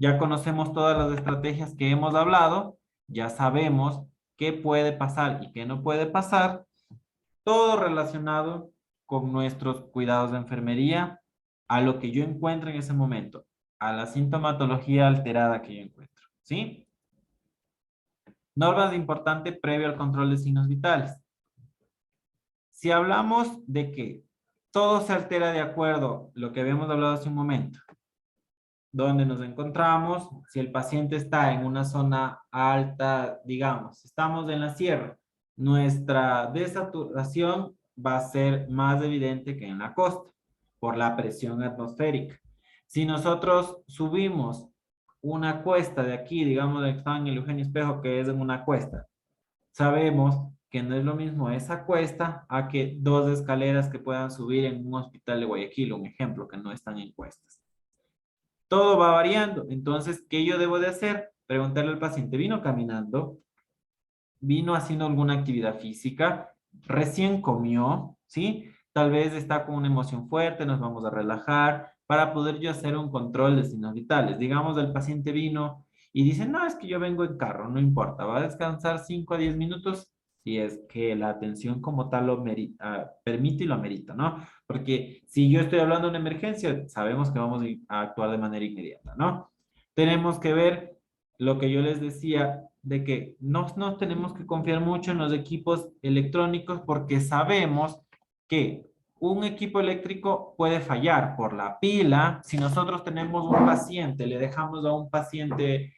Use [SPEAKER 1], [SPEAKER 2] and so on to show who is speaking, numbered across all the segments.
[SPEAKER 1] Ya conocemos todas las estrategias que hemos hablado, ya sabemos qué puede pasar y qué no puede pasar, todo relacionado con nuestros cuidados de enfermería, a lo que yo encuentro en ese momento, a la sintomatología alterada que yo encuentro, ¿sí? Normas importantes previo al control de signos vitales. Si hablamos de que todo se altera de acuerdo a lo que habíamos hablado hace un momento, donde nos encontramos, si el paciente está en una zona alta, digamos, estamos en la sierra, nuestra desaturación va a ser más evidente que en la costa, por la presión atmosférica. Si nosotros subimos una cuesta de aquí, digamos, de que estaba en el Eugenio Espejo, que es en una cuesta, sabemos que no es lo mismo esa cuesta a que dos escaleras que puedan subir en un hospital de Guayaquil, un ejemplo, que no están en cuestas. Todo va variando. Entonces, ¿qué yo debo de hacer? Preguntarle al paciente, ¿vino caminando? ¿Vino haciendo alguna actividad física? ¿Recién comió? ¿Sí? Tal vez está con una emoción fuerte, nos vamos a relajar para poder yo hacer un control de signos vitales. Digamos, el paciente vino y dice, no, es que yo vengo en carro, no importa, va a descansar 5 a 10 minutos si es que la atención como tal lo merita, permite y lo amerita, ¿no? Porque si yo estoy hablando de una emergencia, sabemos que vamos a actuar de manera inmediata, ¿no? Tenemos que ver lo que yo les decía, de que no nos tenemos que confiar mucho en los equipos electrónicos porque sabemos que un equipo eléctrico puede fallar por la pila. Si nosotros tenemos un paciente, le dejamos a un paciente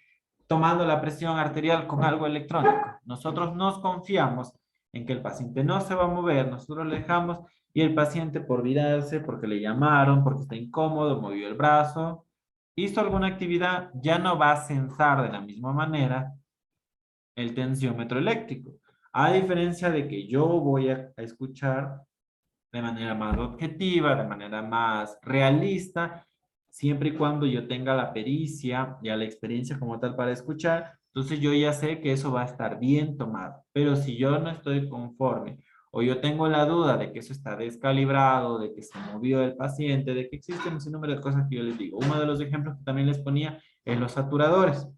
[SPEAKER 1] tomando la presión arterial con algo electrónico, nosotros nos confiamos en que el paciente no se va a mover, nosotros le dejamos y el paciente por virarse, porque le llamaron, porque está incómodo, movió el brazo, hizo alguna actividad, ya no va a censar de la misma manera el tensiómetro eléctrico. A diferencia de que yo voy a escuchar de manera más objetiva, de manera más realista, siempre y cuando yo tenga la pericia y la experiencia como tal para escuchar, entonces yo ya sé que eso va a estar bien tomado. Pero si yo no estoy conforme o yo tengo la duda de que eso está descalibrado, de que se movió el paciente, de que existen un sinnúmero de cosas que yo les digo. Uno de los ejemplos que también les ponía es los saturadores.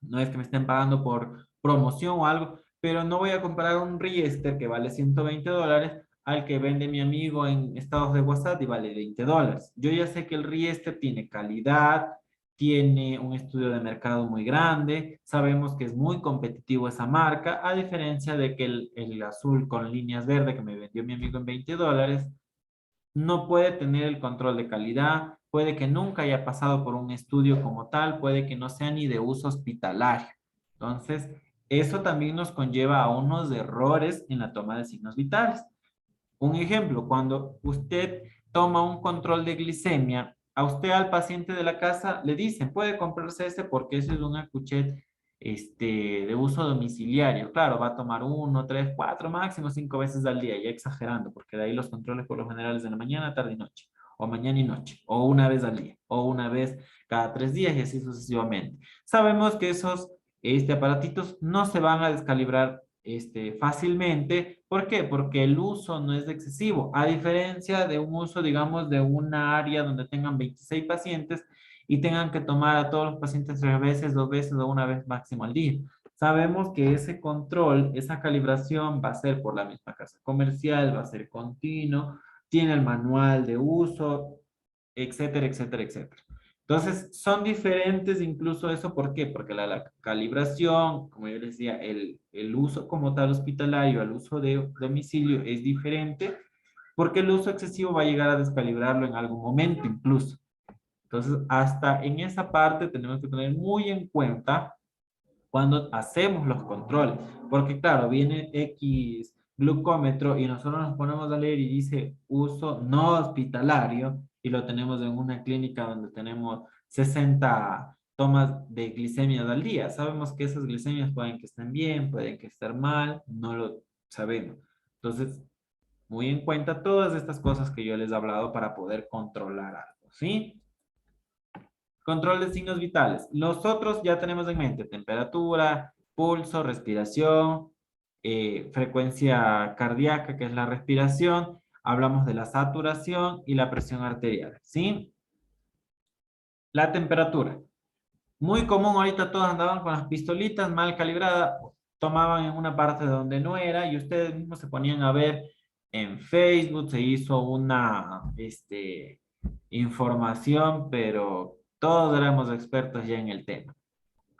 [SPEAKER 1] No es que me estén pagando por promoción o algo, pero no voy a comprar un Riester que vale $120 al que vende mi amigo en estados de WhatsApp y vale $20. Yo ya sé que el Riester tiene calidad, tiene un estudio de mercado muy grande, sabemos que es muy competitivo esa marca, a diferencia de que el azul con líneas verdes que me vendió mi amigo en $20, no puede tener el control de calidad, puede que nunca haya pasado por un estudio como tal, puede que no sea ni de uso hospitalario. Entonces, eso también nos conlleva a unos errores en la toma de signos vitales. Un ejemplo, cuando usted toma un control de glicemia, a usted al paciente de la casa le dicen, puede comprarse este porque ese es un acuchet de uso domiciliario. Claro, va a tomar uno, tres, cuatro, máximo 5 veces al día, ya exagerando, porque de ahí los controles por lo general es de la mañana, tarde y noche, o mañana y noche, o una vez al día, o una vez cada 3 días y así sucesivamente. Sabemos que esos aparatitos no se van a descalibrar fácilmente. ¿Por qué? Porque el uso no es excesivo, a diferencia de un uso, digamos, de una área donde tengan 26 pacientes y tengan que tomar a todos los pacientes 3 veces, 2 veces o una vez máximo al día. Sabemos que ese control, esa calibración va a ser por la misma casa comercial, va a ser continuo, tiene el manual de uso, etcétera, etcétera, etcétera. Entonces, son diferentes incluso eso, ¿por qué? Porque la calibración, como yo les decía, el uso como tal hospitalario al uso de domicilio es diferente, porque el uso excesivo va a llegar a descalibrarlo en algún momento incluso. Entonces, hasta en esa parte tenemos que tener muy en cuenta cuando hacemos los controles, porque claro, viene X glucómetro y nosotros nos ponemos a leer y dice uso no hospitalario y lo tenemos en una clínica donde tenemos 60 tomas de glicemia al día. Sabemos que esas glicemias pueden que estén bien, pueden que estén mal, no lo sabemos. Entonces, muy en cuenta todas estas cosas que yo les he hablado para poder controlar algo, ¿sí? Control de signos vitales. Nosotros ya tenemos en mente temperatura, pulso, respiración, frecuencia cardíaca, que es la respiración. Hablamos de la saturación y la presión arterial, ¿sí? La temperatura. Muy común, ahorita todos andaban con las pistolitas mal calibradas, tomaban en una parte donde no era y ustedes mismos se ponían a ver en Facebook, se hizo una información, pero todos éramos expertos ya en el tema.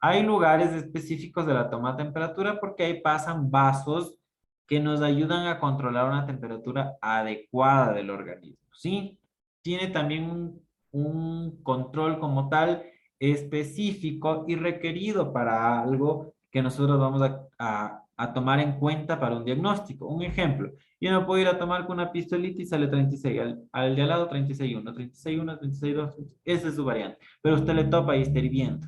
[SPEAKER 1] Hay lugares específicos de la toma de temperatura porque ahí pasan vasos que nos ayudan a controlar una temperatura adecuada del organismo, ¿sí? Tiene también un control como tal específico y requerido para algo que nosotros vamos a tomar en cuenta para un diagnóstico. Un ejemplo, yo no puedo ir a tomar con una pistolita y sale 36, al de al lado 36.1, 36.1, 36.2, esa es su variante, pero usted le topa y está hirviendo.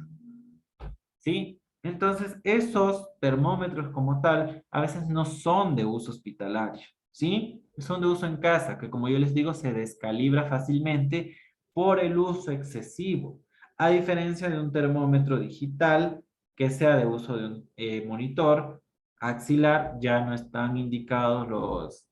[SPEAKER 1] ¿Sí? Entonces, esos termómetros como tal a veces no son de uso hospitalario, ¿sí? Son de uso en casa, que como yo les digo, se descalibra fácilmente por el uso excesivo, a diferencia de un termómetro digital que sea de uso de un monitor axilar, ya no están indicados los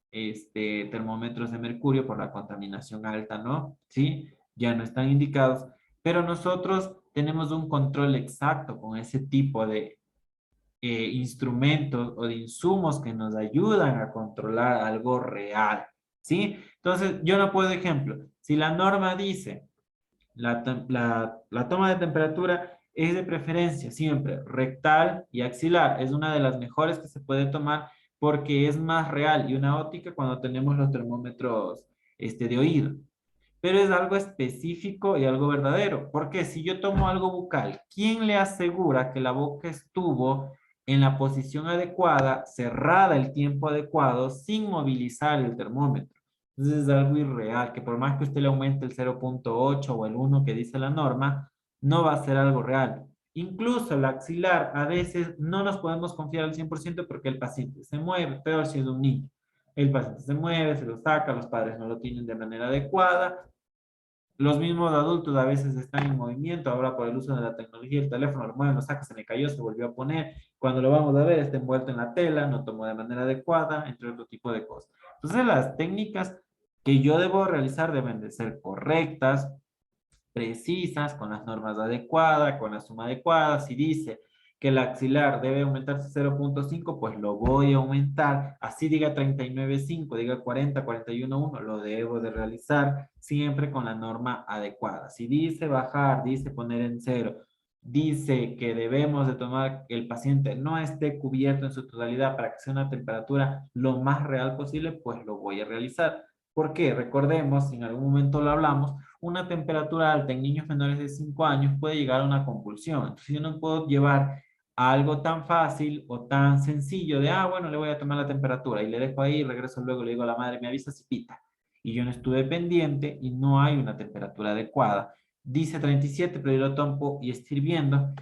[SPEAKER 1] termómetros de mercurio por la contaminación alta, ¿no? ¿Sí? Ya no están indicados, pero nosotros tenemos un control exacto con ese tipo de instrumentos o de insumos que nos ayudan a controlar algo real, ¿sí? Entonces, yo no puedo, ejemplo, si la norma dice la toma de temperatura es de preferencia siempre rectal y axilar, es una de las mejores que se puede tomar porque es más real y una óptica cuando tenemos los termómetros de oído, pero es algo específico y algo verdadero. Porque si yo tomo algo bucal, ¿quién le asegura que la boca estuvo en la posición adecuada, cerrada el tiempo adecuado, sin movilizar el termómetro? Entonces es algo irreal, que por más que usted le aumente el 0,8 o el 1 que dice la norma, no va a ser algo real. Incluso el axilar, a veces no nos podemos confiar al 100% porque el paciente se mueve, peor si es un niño. El paciente se mueve, se lo saca, los padres no lo tienen de manera adecuada, los mismos adultos a veces están en movimiento, ahora por el uso de la tecnología, el teléfono lo mueve, lo saca, se me cayó, se volvió a poner. Cuando lo vamos a ver, está envuelto en la tela, no tomó de manera adecuada, entre otro tipo de cosas. Entonces, las técnicas que yo debo realizar deben de ser correctas, precisas, con las normas adecuadas, con la suma adecuada. Si dice que el axilar debe aumentarse 0,5, pues lo voy a aumentar. Así diga 39,5, diga 40, 41,1, lo debo de realizar siempre con la norma adecuada. Si dice bajar, dice poner en cero, dice que debemos de tomar que el paciente no esté cubierto en su totalidad para que sea una temperatura lo más real posible, pues lo voy a realizar. ¿Por qué? Recordemos, en algún momento lo hablamos, una temperatura alta en niños menores de 5 años puede llegar a una convulsión. Entonces yo no puedo llevar a algo tan fácil o tan sencillo de, bueno, le voy a tomar la temperatura y le dejo ahí y regreso luego, le digo a la madre, me avisa si pita. Y yo no estuve pendiente y no hay una temperatura adecuada. Dice 37, pero yo lo tomo y estoy hirviendo.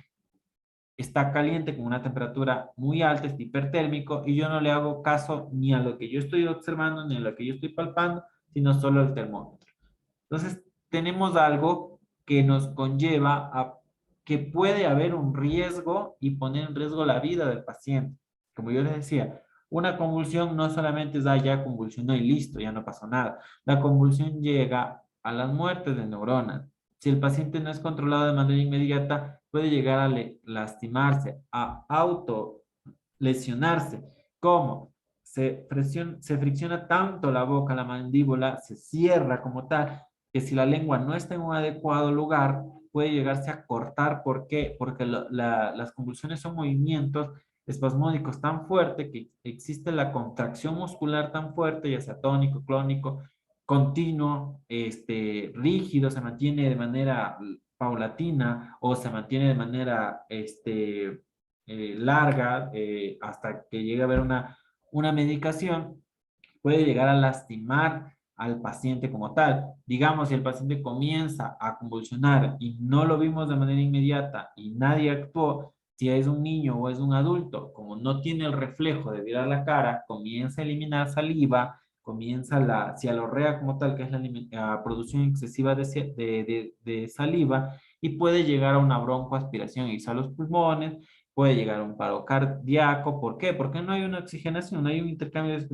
[SPEAKER 1] Está caliente con una temperatura muy alta, está hipertérmico y yo no le hago caso ni a lo que yo estoy observando ni a lo que yo estoy palpando, sino solo al termómetro. Entonces, tenemos algo que nos conlleva a que puede haber un riesgo y poner en riesgo la vida del paciente. Como yo les decía, una convulsión no solamente es, ya convulsionó y listo, ya no pasó nada. La convulsión llega a las muertes de neuronas. Si el paciente no es controlado de manera inmediata, puede llegar a lastimarse, a auto lesionarse. ¿Cómo? Se fricciona tanto la boca, la mandíbula, se cierra como tal, que si la lengua no está en un adecuado lugar, puede llegarse a cortar. ¿Por qué? Porque las convulsiones son movimientos espasmódicos tan fuertes que existe la contracción muscular tan fuerte, ya sea tónico, clónico, continuo, rígido, se mantiene de manera paulatina o se mantiene de manera larga hasta que llegue a haber una medicación, puede llegar a lastimar al paciente como tal. Digamos, si el paciente comienza a convulsionar y no lo vimos de manera inmediata y nadie actuó, si es un niño o es un adulto, como no tiene el reflejo de virar la cara, comienza a eliminar saliva, comienza la cialorrea como tal, que es la producción excesiva de saliva, y puede llegar a una broncoaspiración y a los pulmones, puede llegar a un paro cardíaco. ¿Por qué? Porque no hay una oxigenación, no hay un intercambio de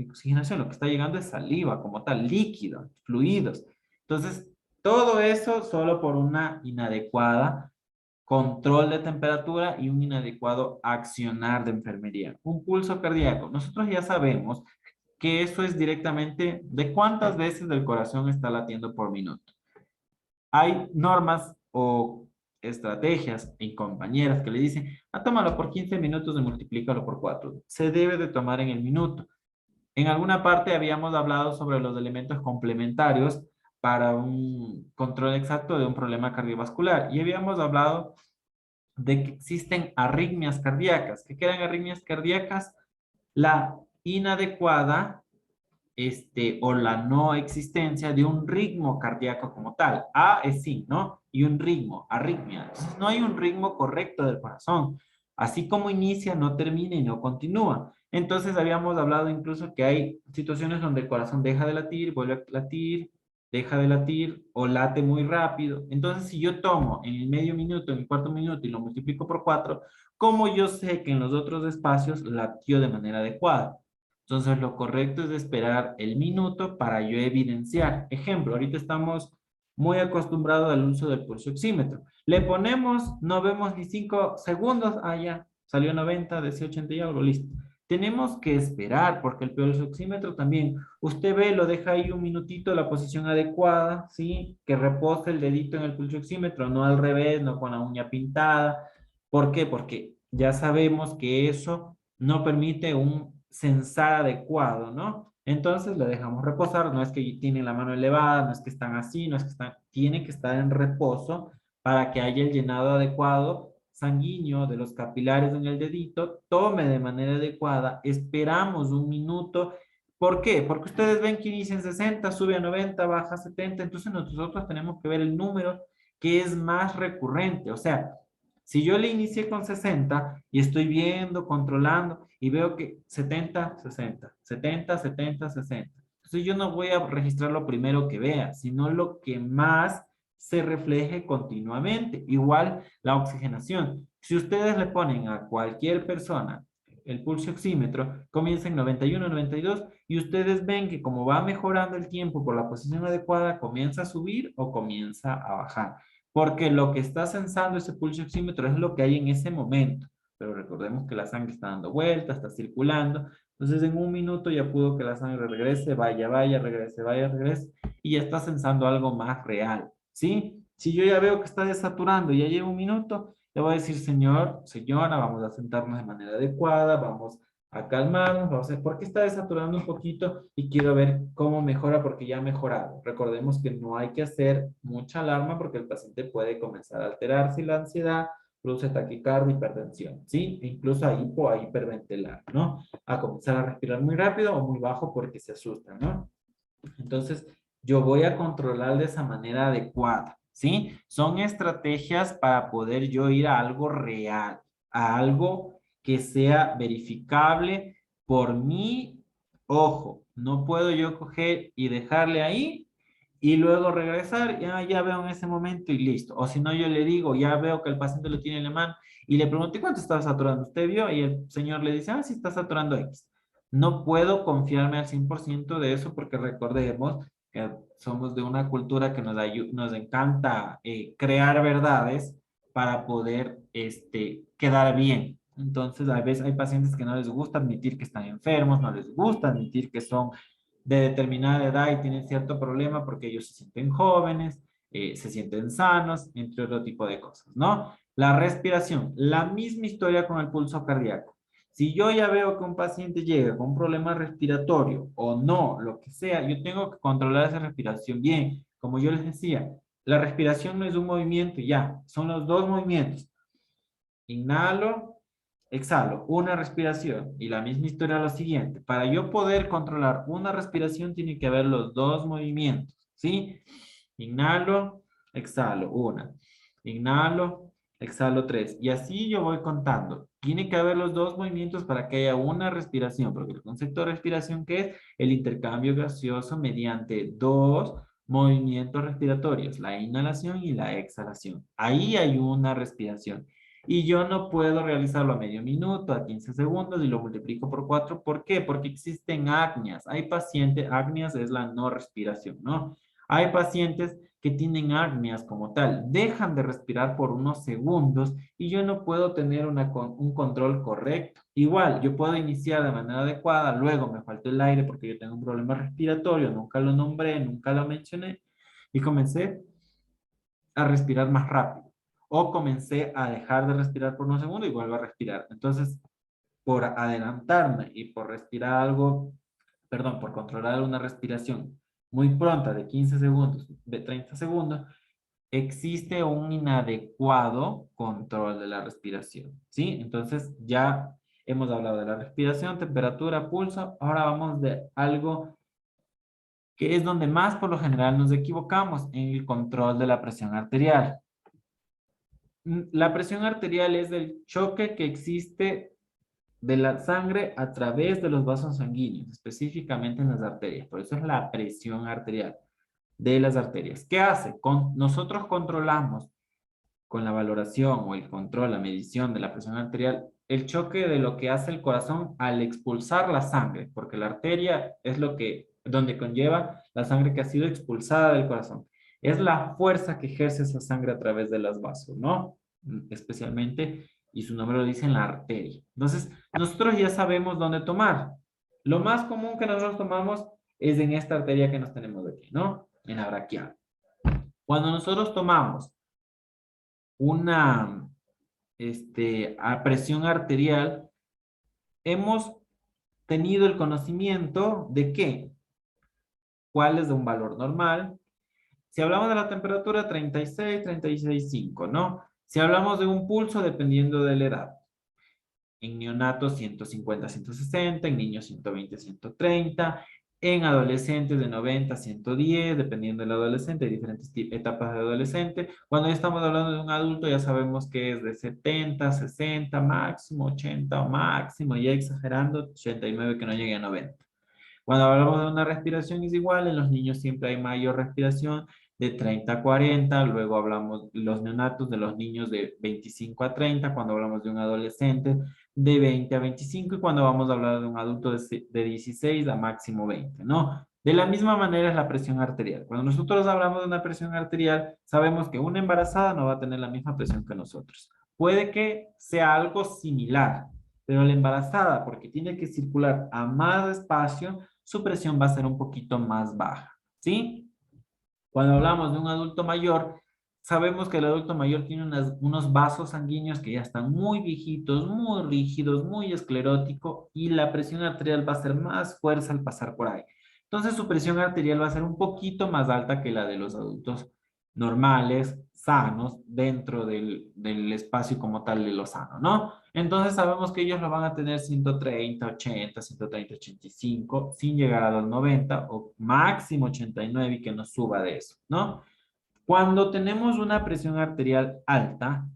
[SPEAKER 1] oxigenación. Lo que está llegando es saliva como tal, líquido, fluidos. Entonces, todo eso solo por una inadecuada control de temperatura y un inadecuado accionar de enfermería. Un pulso cardíaco. Nosotros ya sabemos que eso es directamente de cuántas veces el corazón está latiendo por minuto. Hay normas o estrategias y compañeras que le dicen, tómalo por 15 minutos y multiplícalo por 4. Se debe de tomar en el minuto. En alguna parte habíamos hablado sobre los elementos complementarios para un control exacto de un problema cardiovascular y habíamos hablado de que existen arritmias cardíacas. ¿Qué eran arritmias cardíacas? La inadecuada o la no existencia de un ritmo cardíaco como tal. A es sí, ¿no? Y un ritmo, arritmia. Entonces, no hay un ritmo correcto del corazón. Así como inicia, no termina y no continúa. Entonces, habíamos hablado incluso que hay situaciones donde el corazón deja de latir, vuelve a latir, deja de latir o late muy rápido. Entonces, si yo tomo en el medio minuto, en el cuarto minuto y lo multiplico por 4, ¿cómo yo sé que en los otros espacios latió de manera adecuada? Entonces, lo correcto es esperar el minuto para yo evidenciar. Ejemplo, ahorita estamos muy acostumbrados al uso del pulso oxímetro. Le ponemos, no vemos ni 5 segundos, ya, salió 90, decía 80 y algo, listo. Tenemos que esperar porque el pulso oxímetro también, usted ve, lo deja ahí un minutito, la posición adecuada, ¿sí? Que repose el dedito en el pulso oxímetro, no al revés, no con la uña pintada. ¿Por qué? Porque ya sabemos que eso no permite un censar adecuado, ¿no? Entonces lo dejamos reposar, no es que tienen la mano elevada, no es que están así, no es que están, tiene que estar en reposo para que haya el llenado adecuado sanguíneo de los capilares en el dedito, tome de manera adecuada, esperamos un minuto. ¿Por qué? Porque ustedes ven que inicia en 60, sube a 90, baja a 70, entonces nosotros tenemos que ver el número que es más recurrente, o sea, si yo le inicié con 60 y estoy viendo, controlando y veo que 70, 60, 70, 70, 60. Entonces yo no voy a registrar lo primero que vea, sino lo que más se refleje continuamente. Igual la oxigenación. Si ustedes le ponen a cualquier persona el pulso oxímetro, comienza en 91, 92 y ustedes ven que como va mejorando el tiempo por la posición adecuada, comienza a subir o comienza a bajar. Porque lo que está censando ese pulso oxímetro es lo que hay en ese momento. Pero recordemos que la sangre está dando vueltas, está circulando. Entonces, en un minuto ya pudo que la sangre regrese, vaya, vaya, regrese, vaya, regrese. Y ya está censando algo más real. ¿Sí? Si yo ya veo que está desaturando y ya lleva un minuto, le voy a decir, señor, señora, vamos a sentarnos de manera adecuada, vamos a calmarnos, vamos a ver por qué está desaturando un poquito y quiero ver cómo mejora porque ya ha mejorado. Recordemos que no hay que hacer mucha alarma porque el paciente puede comenzar a alterarse y la ansiedad produce taquicardia, hipertensión, ¿sí? E incluso a hipo, a hiperventilar, ¿no? A comenzar a respirar muy rápido o muy bajo porque se asustan, ¿no? Entonces, yo voy a controlar de esa manera adecuada, ¿sí? Son estrategias para poder yo ir a algo real, a algo que sea verificable por mi ojo. No puedo yo coger y dejarle ahí y luego regresar, ya veo en ese momento y listo. O si no, yo le digo, ya veo que el paciente lo tiene en la mano y le pregunto, ¿cuánto está saturando? ¿Usted vio? Y el señor le dice, sí está saturando X. No puedo confiarme al 100% de eso porque recordemos que somos de una cultura que nos encanta crear verdades para poder quedar bien. Entonces, a veces hay pacientes que no les gusta admitir que están enfermos, no les gusta admitir que son de determinada edad y tienen cierto problema porque ellos se sienten jóvenes, se sienten sanos, entre otro tipo de cosas, ¿no? La respiración, la misma historia con el pulso cardíaco. Si yo ya veo que un paciente llega con un problema respiratorio o no, lo que sea, yo tengo que controlar esa respiración bien. Como yo les decía, la respiración no es un movimiento ya, son los dos movimientos. Inhalo, exhalo, una respiración. Y la misma historia lo siguiente. Para yo poder controlar una respiración, tiene que haber los dos movimientos, ¿sí? Inhalo, exhalo, una. Inhalo, exhalo, tres. Y así yo voy contando. Tiene que haber los dos movimientos para que haya una respiración, porque el concepto de respiración, ¿qué es? El intercambio gaseoso mediante dos movimientos respiratorios, la inhalación y la exhalación. Ahí hay una respiración. Y yo no puedo realizarlo a medio minuto, a 15 segundos y lo multiplico por 4. ¿Por qué? Porque existen apneas. Hay pacientes, apneas es la no respiración, ¿no? Hay pacientes que tienen apneas como tal. Dejan de respirar por unos segundos y yo no puedo tener un control correcto. Igual, yo puedo iniciar de manera adecuada, luego me faltó el aire porque yo tengo un problema respiratorio, nunca lo nombré, nunca lo mencioné y comencé a respirar más rápido. O comencé a dejar de respirar por unos segundos y vuelvo a respirar. Entonces, por adelantarme y por respirar algo, perdón, por controlar una respiración muy pronta de 15 segundos, de 30 segundos, existe un inadecuado control de la respiración, ¿sí? Entonces ya hemos hablado de la respiración, temperatura, pulso, ahora vamos de algo que es donde más por lo general nos equivocamos, en el control de la presión arterial. La presión arterial es el choque que existe de la sangre a través de los vasos sanguíneos, específicamente en las arterias. Por eso es la presión arterial de las arterias. ¿Qué hace? Nosotros controlamos con la valoración o el control, la medición de la presión arterial, el choque de lo que hace el corazón al expulsar la sangre, porque la arteria es donde conlleva la sangre que ha sido expulsada del corazón. Es la fuerza que ejerce esa sangre a través de los vasos, ¿no? Especialmente, y su nombre lo dice, en la arteria. Entonces, nosotros ya sabemos dónde tomar. Lo más común que nosotros tomamos es en esta arteria que nos tenemos aquí, ¿no? En la braquial. Cuando nosotros tomamos una a presión arterial, hemos tenido el conocimiento de que, cuál es de un valor normal. Si hablamos de la temperatura, 36, 36,5, ¿no? Si hablamos de un pulso, dependiendo de la edad. En neonatos 150, 160, en niños 120, 130, en adolescentes de 90 a 110, dependiendo del adolescente, hay diferentes etapas de adolescente. Cuando ya estamos hablando de un adulto, ya sabemos que es de 70, 60, máximo 80 o máximo, ya exagerando, 89 que no llegue a 90. Cuando hablamos de una respiración es igual, en los niños siempre hay mayor respiración de 30 a 40, luego hablamos los neonatos de los niños de 25 a 30, cuando hablamos de un adolescente de 20 a 25 y cuando vamos a hablar de un adulto de 16 a máximo 20, ¿no? De la misma manera es la presión arterial. Cuando nosotros hablamos de una presión arterial, sabemos que una embarazada no va a tener la misma presión que nosotros. Puede que sea algo similar, pero la embarazada, porque tiene que circular a más espacio, su presión va a ser un poquito más baja, ¿sí? Cuando hablamos de un adulto mayor, sabemos que el adulto mayor tiene unos vasos sanguíneos que ya están muy viejitos, muy rígidos, muy escleróticos y la presión arterial va a ser más fuerza al pasar por ahí. Entonces su presión arterial va a ser un poquito más alta que la de los adultos normales, sanos, dentro del espacio como tal de lo sano, ¿no? Entonces sabemos que ellos lo van a tener 130, 80, 130, 85, sin llegar a los 90 o máximo 89 y que no suba de eso, ¿no? Cuando tenemos una presión arterial alta,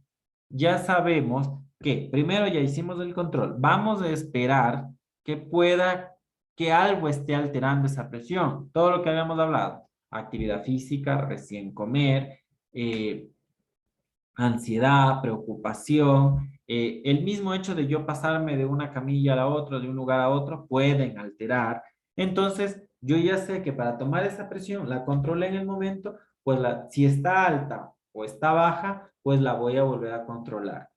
[SPEAKER 1] ya sabemos que primero ya hicimos el control. Vamos a esperar que algo esté alterando esa presión. Todo lo que habíamos hablado. Actividad física, recién comer, eh, ansiedad, preocupación, el mismo hecho de yo pasarme de una camilla a la otra, de un lugar a otro, pueden alterar. Entonces, yo ya sé que para tomar esa presión, la controlé en el momento, pues si está alta o está baja, pues la voy a volver a controlar.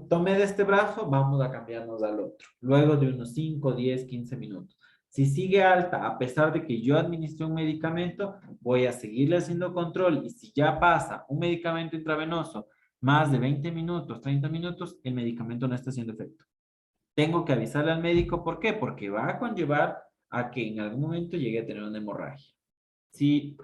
[SPEAKER 1] Tomé de este brazo, vamos a cambiarnos al otro. Luego de unos 5, 10, 15 minutos. Si sigue alta, a pesar de que yo administré un medicamento, voy a seguirle haciendo control. Y si ya pasa un medicamento intravenoso más de 20 minutos, 30 minutos, el medicamento no está haciendo efecto. Tengo que avisarle al médico. ¿Por qué? Porque va a conllevar a que en algún momento llegue a tener una hemorragia. Si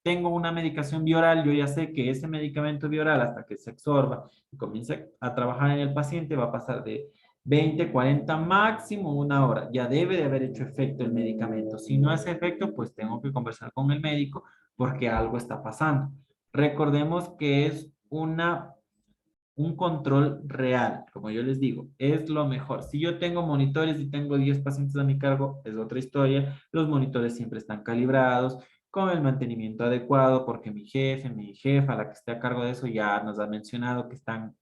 [SPEAKER 1] tengo una medicación bioral, yo ya sé que ese medicamento bioral hasta que se absorba y comience a trabajar en el paciente va a pasar de 20, 40, máximo una hora. Ya debe de haber hecho efecto el medicamento. Si no hace efecto, pues tengo que conversar con el médico porque algo está pasando. Recordemos que es un control real, como yo les digo, es lo mejor. Si yo tengo monitores y tengo 10 pacientes a mi cargo, es otra historia. Los monitores siempre están calibrados con el mantenimiento adecuado, porque mi jefe, mi jefa, la que esté a cargo de eso, ya nos ha mencionado que están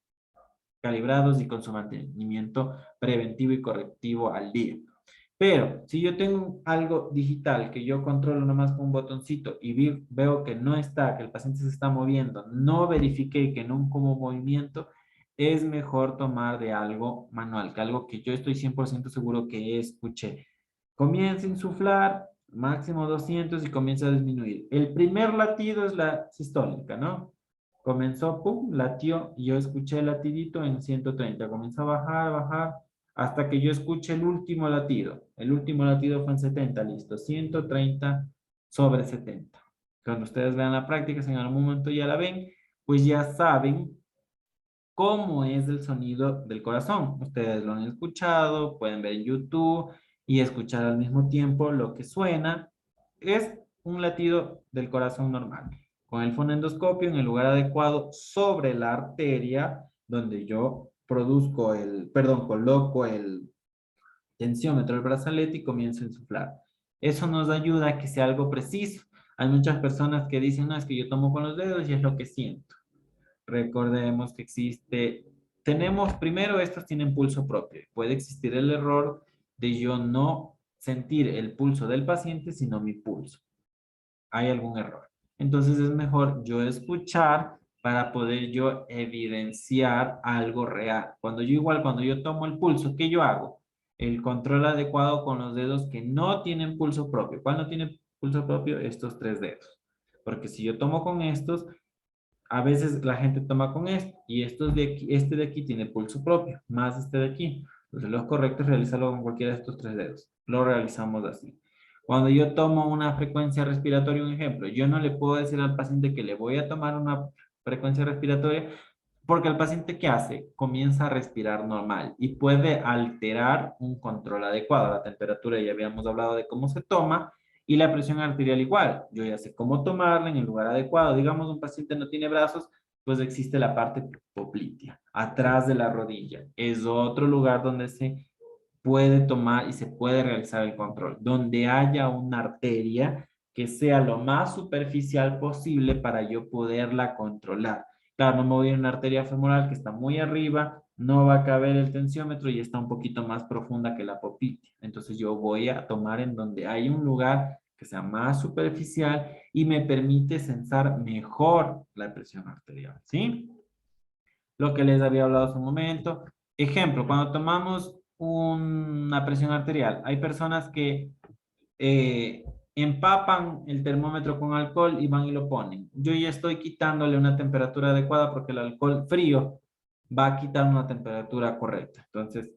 [SPEAKER 1] calibrados y con su mantenimiento preventivo y correctivo al día. Pero si yo tengo algo digital que yo controlo nomás con un botoncito y veo que no está, que el paciente se está moviendo, no verifiqué que no hubo movimiento, es mejor tomar de algo manual, que algo que yo estoy 100% seguro que escuché. Comienza a insuflar, máximo 200 y comienza a disminuir. El primer latido es la sistólica, ¿no? Comenzó, pum, latió, y yo escuché el latidito en 130. Comenzó a bajar, bajar, hasta que yo escuche el último latido. El último latido fue en 70, listo. 130 sobre 70. Cuando ustedes vean la práctica, si en algún momento ya la ven, pues ya saben cómo es el sonido del corazón. Ustedes lo han escuchado, pueden ver en YouTube y escuchar al mismo tiempo lo que suena. Es un latido del corazón normal. Con el fonendoscopio en el lugar adecuado sobre la arteria donde yo coloco el tensiómetro del brazalete y comienzo a insuflar. Eso nos ayuda a que sea algo preciso. Hay muchas personas que dicen, no, es que yo tomo con los dedos y es lo que siento. Recordemos que primero, estos tienen pulso propio. Puede existir el error de yo no sentir el pulso del paciente, sino mi pulso. Hay algún error. Entonces es mejor yo escuchar para poder yo evidenciar algo real. Cuando yo tomo el pulso, ¿qué yo hago? El control adecuado con los dedos que no tienen pulso propio. ¿Cuál no tiene pulso propio? Estos tres dedos. Porque si yo tomo con estos, a veces la gente toma con este de aquí tiene pulso propio, más este de aquí. Entonces lo correcto es realizarlo con cualquiera de estos tres dedos. Lo realizamos así. Cuando yo tomo una frecuencia respiratoria, un ejemplo, yo no le puedo decir al paciente que le voy a tomar una frecuencia respiratoria porque el paciente, ¿qué hace? Comienza a respirar normal y puede alterar un control adecuado. La temperatura, ya habíamos hablado de cómo se toma, y la presión arterial igual. Yo ya sé cómo tomarla en el lugar adecuado. Digamos, un paciente no tiene brazos, pues existe la parte poplitea, atrás de la rodilla. Es otro lugar donde se puede tomar y se puede realizar el control, donde haya una arteria que sea lo más superficial posible para yo poderla controlar. Claro, no me voy a una arteria femoral que está muy arriba, no va a caber el tensiómetro y está un poquito más profunda que la poplitea. Entonces yo voy a tomar en donde hay un lugar que sea más superficial y me permite sensar mejor la presión arterial, ¿sí? Lo que les había hablado hace un momento. Ejemplo, cuando tomamos una presión arterial, hay personas que eh, empapan el termómetro con alcohol y van y lo ponen. Yo ya estoy quitándole una temperatura adecuada porque el alcohol frío va a quitar una temperatura correcta. Entonces,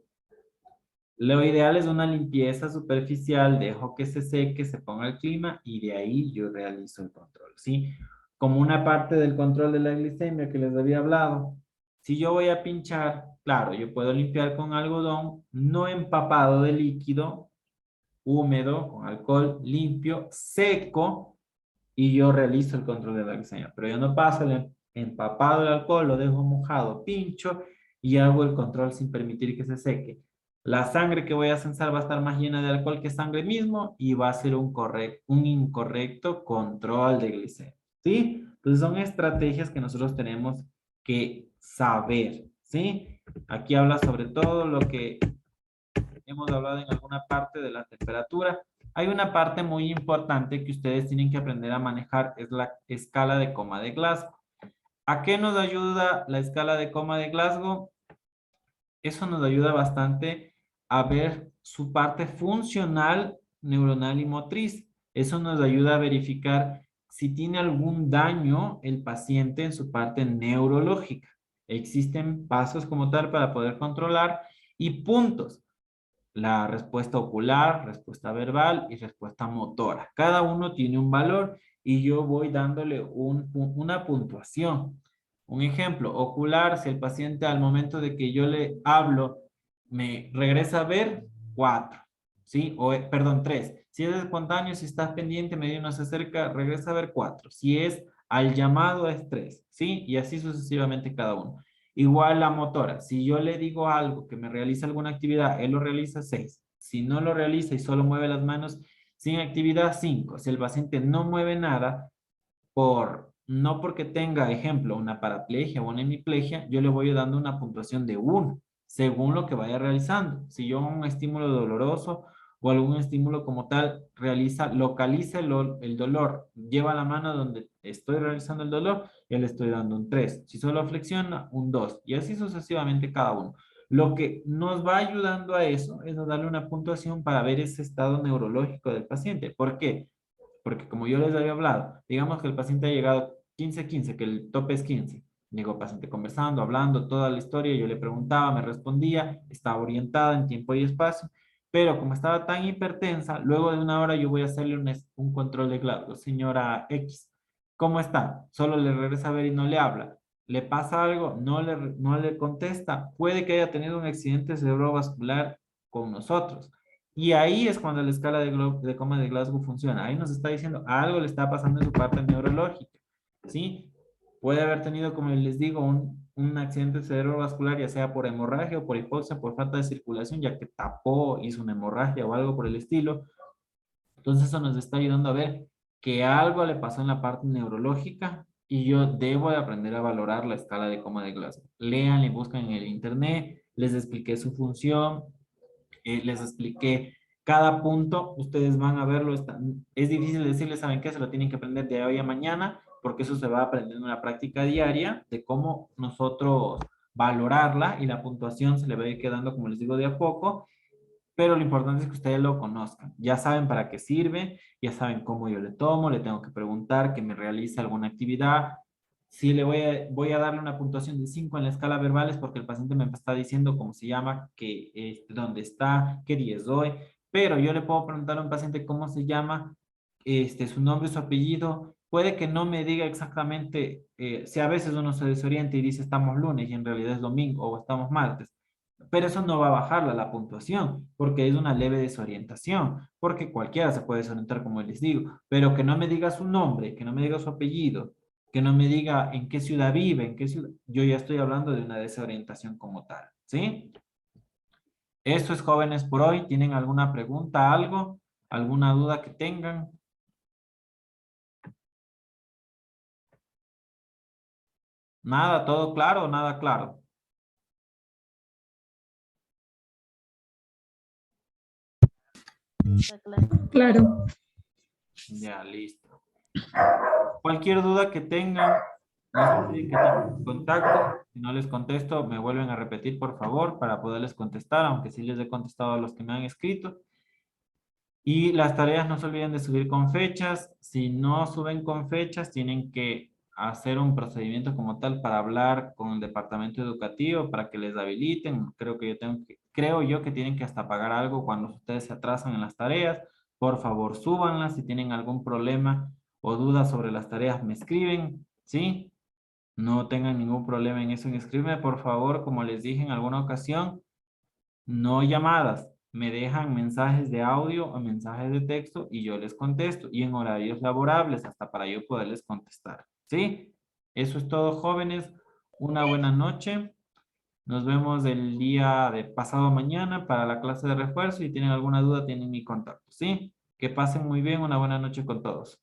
[SPEAKER 1] lo ideal es una limpieza superficial, dejo que se seque, se ponga el clima y de ahí yo realizo el control, ¿sí? Como una parte del control de la glicemia que les había hablado. Si yo voy a pinchar, claro, yo puedo limpiar con algodón no empapado de líquido, húmedo, con alcohol limpio, seco, y yo realizo el control de la glicemia. Pero yo no paso el empapado del alcohol, lo dejo mojado, pincho y hago el control sin permitir que se seque. La sangre que voy a censar va a estar más llena de alcohol que sangre mismo y va a ser un incorrecto control de glicemia. ¿Sí? Entonces son estrategias que nosotros tenemos que saber. ¿Sí? Aquí habla sobre todo lo que hemos hablado en alguna parte de la temperatura. Hay una parte muy importante que ustedes tienen que aprender a manejar, es la escala de coma de Glasgow. ¿A qué nos ayuda la escala de coma de Glasgow? Eso nos ayuda bastante a ver su parte funcional, neuronal y motriz. Eso nos ayuda a verificar si tiene algún daño el paciente en su parte neurológica. Existen pasos como tal para poder controlar y puntos. La respuesta ocular, respuesta verbal y respuesta motora. Cada uno tiene un valor y yo voy dándole una puntuación. Un ejemplo, ocular, si el paciente al momento de que yo le hablo me regresa a ver, 4, ¿sí? Perdón, 3. Si es espontáneo, si estás pendiente, medio no se acerca, regresa a ver 4. Si es al llamado, es 3, ¿sí? Y así sucesivamente cada uno. Igual la motora, si yo le digo algo que me realiza alguna actividad, él lo realiza 6. Si no lo realiza y solo mueve las manos sin actividad, 5. Si el paciente no mueve nada, no porque tenga, ejemplo, una paraplegia o una hemiplegia, yo le voy dando una puntuación de 1, según lo que vaya realizando. Si yo un estímulo doloroso o algún estímulo como tal, localiza el dolor, lleva la mano donde estoy realizando el dolor y le estoy dando un 3. Si solo flexiona, un 2. Y así sucesivamente cada uno. Lo que nos va ayudando a eso es a darle una puntuación para ver ese estado neurológico del paciente. ¿Por qué? Porque como yo les había hablado, digamos que el paciente ha llegado 15-15, que el tope es 15. Llegó el paciente conversando, hablando toda la historia, yo le preguntaba, me respondía, estaba orientada en tiempo y espacio, pero como estaba tan hipertensa, luego de una hora yo voy a hacerle un control de Glasgow. Señora X, ¿cómo está? Solo le regresa a ver y no le habla. ¿Le pasa algo? No le contesta. Puede que haya tenido un accidente cerebrovascular con nosotros. Y ahí es cuando la escala de coma de Glasgow funciona. Ahí nos está diciendo algo le está pasando en su parte neurológica, ¿sí? Puede haber tenido, como les digo, un accidente cerebrovascular, ya sea por hemorragia o por hipoxia, por falta de circulación, ya que tapó, hizo una hemorragia o algo por el estilo. Entonces eso nos está ayudando a ver que algo le pasó en la parte neurológica y yo debo de aprender a valorar la escala de coma de Glasgow. Lean y buscan en el internet, les expliqué su función, les expliqué cada punto, ustedes van a verlo, es difícil decirles, ¿saben qué? Se lo tienen que aprender de hoy a mañana, porque eso se va aprendiendo en la práctica diaria, de cómo nosotros valorarla y la puntuación se le va a ir quedando, como les digo, de a poco, pero lo importante es que ustedes lo conozcan. Ya saben para qué sirve, ya saben cómo yo le tomo, le tengo que preguntar que me realice alguna actividad. Si le voy a darle una puntuación de 5 en la escala verbal es porque el paciente me está diciendo cómo se llama, dónde está, qué día es hoy, pero yo le puedo preguntar a un paciente cómo se llama, su nombre, su apellido. Puede que no me diga exactamente, si a veces uno se desorienta y dice estamos lunes y en realidad es domingo o estamos martes, pero eso no va a bajarla la puntuación, porque es una leve desorientación, porque cualquiera se puede desorientar, como les digo, pero que no me diga su nombre, que no me diga su apellido, que no me diga en qué ciudad vive, en qué ciudad, yo ya estoy hablando de una desorientación como tal, ¿sí? Eso es, jóvenes, por hoy. ¿Tienen alguna pregunta, algo, alguna duda que tengan? Nada, todo claro, nada claro.
[SPEAKER 2] Claro.
[SPEAKER 1] Ya, listo. Cualquier duda que tengan, no se olviden que tienen mi contacto. Si no les contesto, me vuelven a repetir, por favor, para poderles contestar, aunque sí les he contestado a los que me han escrito. Y las tareas no se olviden de subir con fechas. Si no suben con fechas, tienen que hacer un procedimiento como tal para hablar con el departamento educativo para que les habiliten. Creo yo que tienen que hasta pagar algo cuando ustedes se atrasan en las tareas. Por favor, súbanlas. Si tienen algún problema o dudas sobre las tareas, me escriben, ¿sí? No tengan ningún problema en eso, en escribirme, por favor, como les dije en alguna ocasión, no llamadas, me dejan mensajes de audio o mensajes de texto y yo les contesto y en horarios laborables hasta para yo poderles contestar. ¿Sí? Eso es todo, jóvenes. Una buena noche. Nos vemos el día de pasado mañana para la clase de refuerzo y tienen alguna duda, tienen mi contacto. ¿Sí? Que pasen muy bien. Una buena noche con todos.